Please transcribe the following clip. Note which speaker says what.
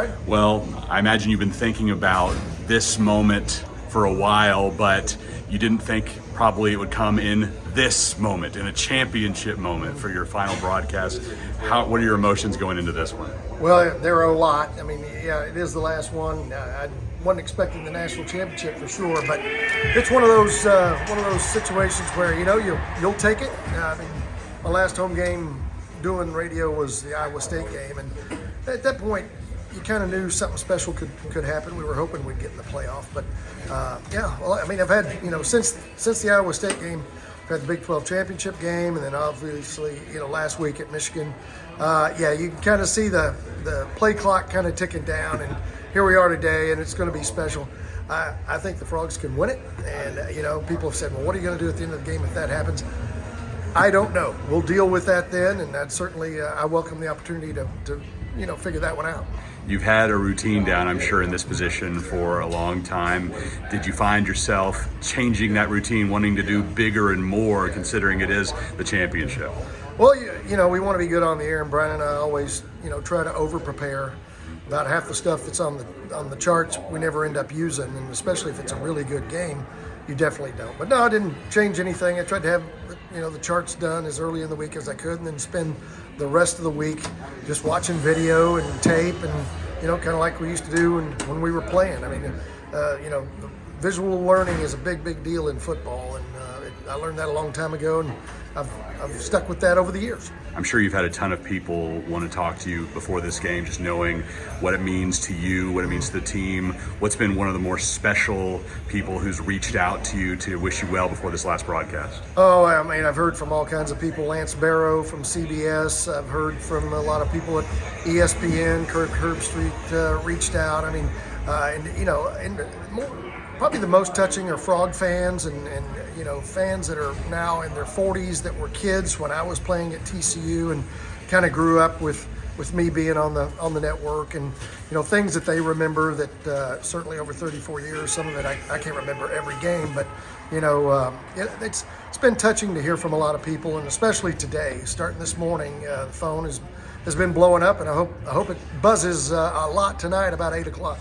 Speaker 1: right?
Speaker 2: Well, I imagine you've been thinking about this moment for a while, but you didn't think probably it would come in this moment, in a championship moment for your final broadcast. What are your emotions going into this one?
Speaker 1: Well, there are a lot. I mean, yeah, it is the last one. I wasn't expecting the national championship for sure, but it's one of those situations where you'll take it. I mean, my last home game doing radio was the Iowa State game, and at that point, you kind of knew something special could happen. We were hoping we'd get in the playoff, but well, I mean, I've had since the Iowa State game, I've had the Big 12 championship game, and then obviously last week at Michigan. You can kind of see the play clock kind of ticking down, and here we are today, and it's going to be special. I think the Frogs can win it, and people have said, well, what are you going to do at the end of the game if that happens? I don't know. We'll deal with that then, and I'd certainly I welcome the opportunity to figure that one out.
Speaker 2: You've had a routine down, I'm sure, in this position for a long time. Did you find yourself changing that routine, wanting to do bigger and more, considering it is the championship?
Speaker 1: Well, we want to be good on the air, and Brian and I always, try to over-prepare. About half the stuff that's on the charts we never end up using, and especially if it's a really good game, you definitely don't. But no, I didn't change anything. I tried to have the charts done as early in the week as I could, and then spend the rest of the week just watching video and tape, and kind of like we used to do when we were playing. I mean, visual learning is a big deal in football, and I learned that a long time ago, and I've stuck with that over the years.
Speaker 2: I'm sure you've had a ton of people want to talk to you before this game, just knowing what it means to you, what it means to the team. What's been one of the more special people who's reached out to you to wish you well before this last broadcast?
Speaker 1: Oh, I mean, I've heard from all kinds of people. Lance Barrow from CBS. I've heard from a lot of people at ESPN. Kirk Herbstreit reached out. I mean, probably the most touching are Frog fans and fans that are now in their 40s that were kids when I was playing at TCU and kind of grew up with me being on the network, and things that they remember that certainly over 34 years, some of it I can't remember every game, but it's been touching to hear from a lot of people, and especially today, starting this morning, the phone has been blowing up, and I hope it buzzes a lot tonight about 8 o'clock.